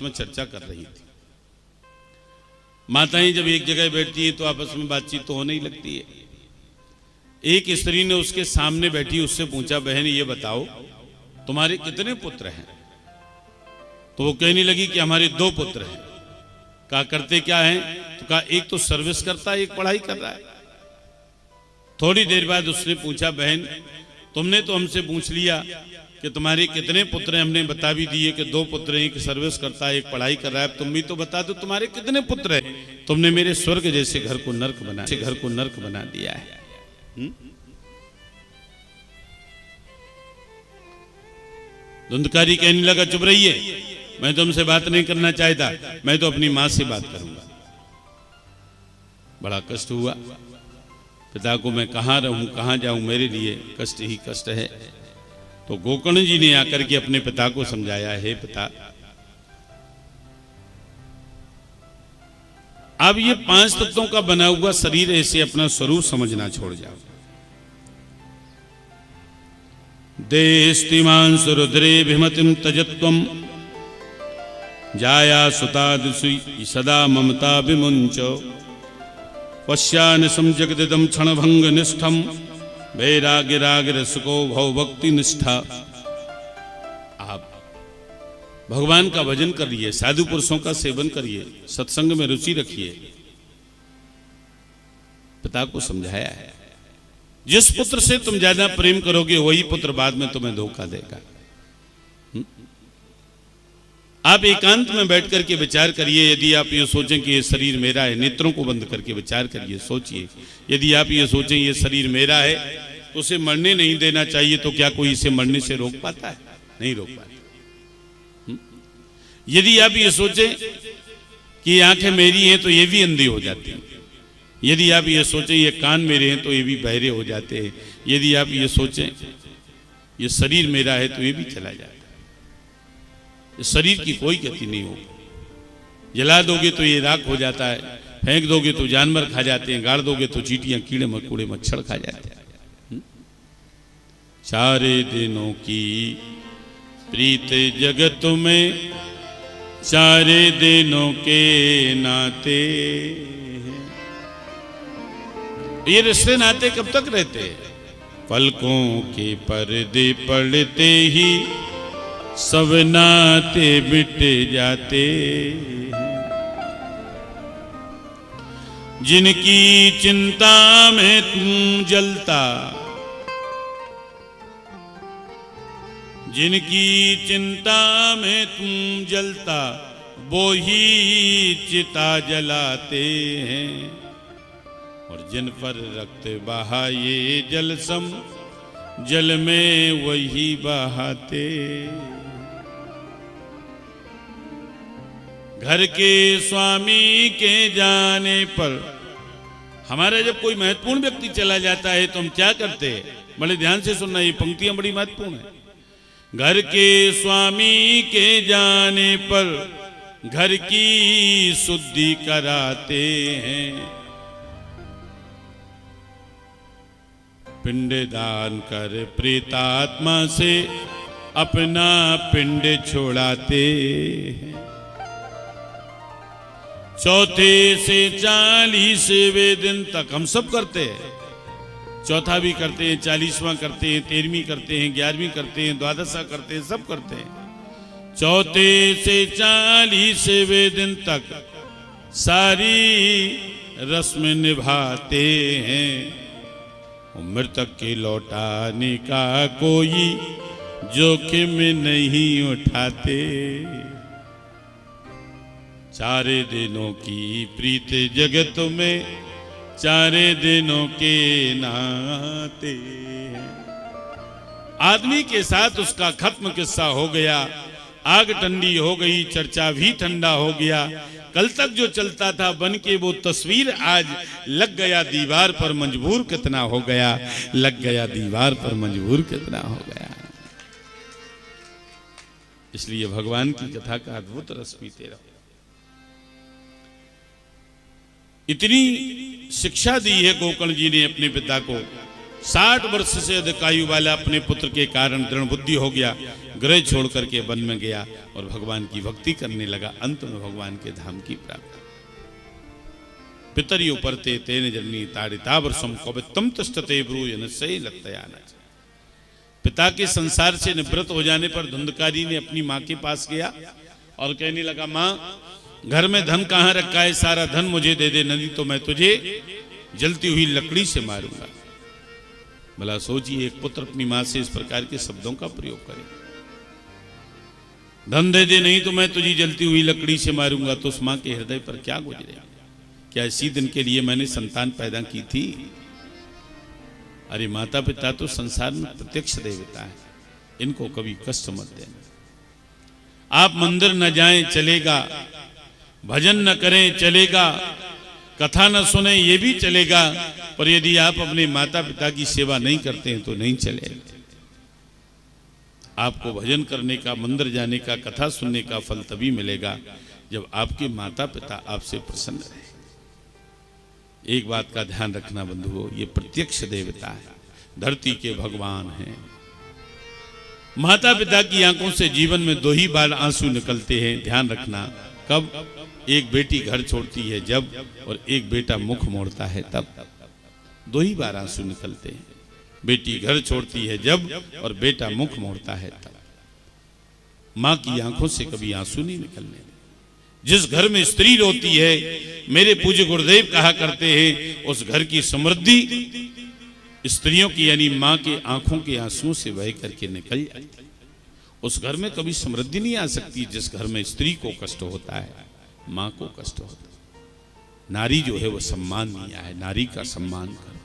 में चर्चा कर रही थी। माताएं जब एक जगह बैठती है तो आपस में बातचीत तो होने ही लगती है। एक स्त्री ने उसके सामने बैठी उससे पूछा, बहन ये बताओ तुम्हारे कितने पुत्र हैं? तो वो कहने लगी कि हमारे 2 पुत्र हैं। कहा करते क्या हैं? तो कहा एक तो सर्विस करता है, एक पढ़ाई कर रहा है। थोड़ी देर बाद उसने पूछा, बहन तुमने तो हमसे पूछ लिया कि तुम्हारे कितने पुत्र हैं, हमने बता भी दिए कि 2 पुत्र हैं, एक सर्विस करता है एक पढ़ाई कर रहा है। तुम भी तो बता दो तुम्हारे कितने पुत्र हैं। तुमने मेरे स्वर्ग जैसे घर को नर्क बना दिया है। धुंधकारी कहने लगा, चुप रहिए, मैं तुमसे बात नहीं करना चाहता, मैं तो अपनी मां से बात करूंगा। बड़ा कष्ट हुआ। पिता को मैं कहां रहूं कहां जाऊं, मेरे लिए कष्ट ही कष्ट है। तो गोकर्ण जी ने आकर के अपने पिता को समझाया, हे पिता अब ये 5 तत्वों का बना हुआ शरीर ऐसे अपना स्वरूप समझना छोड़ जाओ। देस्तिमान सुरुद्रे भिमतिम तजत्वम जाया सुतादिसु सदा ममता विमुंचो पश्यान जगदिदम क्षणभंग निष्ठम वैराग्य राग रसको भव भक्ति निष्ठा। आप भगवान का भजन करिए, साधु पुरुषों का सेवन करिए, सत्संग में रुचि रखिए। पिता को समझाया है, जिस पुत्र से तुम ज्यादा प्रेम करोगे वही पुत्र बाद में तुम्हें धोखा देगा। आप एकांत में बैठ करके विचार करिए। यदि आप ये सोचें कि ये शरीर मेरा है, नेत्रों को बंद करके विचार करिए, सोचिए। यदि आप ये सोचें ये शरीर मेरा है तो उसे मरने नहीं देना चाहिए, तो क्या कोई इसे मरने से रोक पाता है? नहीं रोक पाता। यदि आप ये सोचें कि ये आंखें मेरी हैं तो ये भी अंधी हो जाती हैं। यदि आप ये सोचें ये कान मेरे हैं तो ये भी बहरे हो जाते हैं। यदि आप ये सोचें ये शरीर मेरा है तो ये भी चला जाता है। इस शरीर की कोई गति नहीं होगी। जला दोगे तो ये राख हो जाता है, फेंक दोगे तो जानवर खा जाते हैं, गाड़ दोगे तो चींटियां कीड़े मकोड़े मच्छर खा जाते हैं। चारे दिनों की प्रीत जगत में चारे दिनों के नाते। ये रिश्ते नाते कब तक रहते हैं? पलकों के पर्दे पड़ते ही सब नाते मिट जाते। जिनकी चिंता में तुम जलता, जिनकी चिंता में तुम जलता, वो ही चिता जलाते हैं। और जिन पर रक्त बहा ये जलसम जल में वही बहाते। घर के स्वामी के जाने पर हमारा जब कोई महत्वपूर्ण व्यक्ति चला जाता है तो हम क्या करते हैं? बड़े ध्यान से सुनना, ये पंक्तियां बड़ी महत्वपूर्ण है। घर के स्वामी के जाने पर घर की शुद्धि कराते हैं। पिंड दान कर प्रेतात्मा से अपना पिंड छोड़ाते हैं। चौथे से 40वें दिन तक हम सब करते हैं। चौथा भी करते हैं, 40वां करते हैं, 13वीं करते हैं, 11वीं करते हैं, द्वादशा करते हैं, सब करते हैं। चौथे से 40वें दिन तक सारी रस्म निभाते हैं। मृतक के लौटाने का कोई जोखिम नहीं उठाते। चारे दिनों की प्रीत जगत में चारे दिनों के नाते। आदमी के साथ उसका खत्म किस्सा हो गया, आग ठंडी हो गई, चर्चा भी ठंडा हो गया। कल तक जो चलता था बन के वो तस्वीर आज लग गया दीवार पर, मजबूर कितना हो गया, लग गया दीवार पर मजबूर कितना हो गया। इसलिए भगवान की कथा का अद्भुत रस पीते रहो। इतनी शिक्षा दी है गोकर्ण जी ने अपने पिता को 60 वर्ष से अधिक आयु वाला अपने पुत्र के कारण दृढ़ बुद्धि हो गया, गृह छोड़ करके वन में गया और भगवान की भक्ति करने लगा। अंत में भगवान के धाम की प्राप्ति। पितरी उपरते तेन जननी ताड़िता वर्षम कवित्तम तिष्ठते ब्रूयन से लत्तयाना। पिता के संसार से निवृत्त हो जाने पर धुंधकारी ने अपनी माँ के पास गया और कहने लगा, माँ घर में धन कहाँ रखा है, सारा धन मुझे दे दे, नहीं तो मैं तुझे जलती हुई लकड़ी से मारूंगा। भला सोचिए, एक पुत्र अपनी माँ से इस प्रकार के शब्दों का प्रयोग करे, धन दे दे नहीं तो मैं तुझे जलती हुई लकड़ी से मारूंगा। तो उस माँ के हृदय पर क्या गुजरे? क्या इसी दिन के लिए मैंने संतान पैदा की थी? अरे माता पिता तो संसार में प्रत्यक्ष देवता है, इनको कभी कष्ट मत देना। आप मंदिर न जाएं चलेगा, भजन न करें चलेगा, कथा न सुने ये भी चलेगा, पर यदि आप अपने माता पिता की सेवा नहीं करते हैं तो नहीं चलेगा। आपको भजन करने का, मंदिर जाने का, कथा सुनने का फल तभी मिलेगा जब आपके माता पिता आपसे प्रसन्न रहे। एक बात का ध्यान रखना बंधुओं, ये प्रत्यक्ष देवता है, धरती के भगवान हैं। माता पिता की आंखों से जीवन में 2 ही बार आंसू निकलते हैं, ध्यान रखना। कब? एक बेटी घर छोड़ती है जब, और एक बेटा मुख मोड़ता है तब। 2 ही बार आंसू निकलते हैं, बेटी घर छोड़ती है जब और बेटा मुख मोड़ता है तब। माँ की आंखों से कभी आंसू नहीं निकलने। जिस घर में स्त्री रोती है, मेरे पूज्य गुरुदेव कहा करते हैं, उस घर की समृद्धि स्त्रियों की यानी माँ के आंखों के आंसुओं से बह करके निकल जाती। उस घर में कभी समृद्धि नहीं आ सकती जिस घर में स्त्री को कष्ट होता है, माँ को कष्ट होता है। नारी जो है वो सम्मान नहीं है, नारी का सम्मान कर।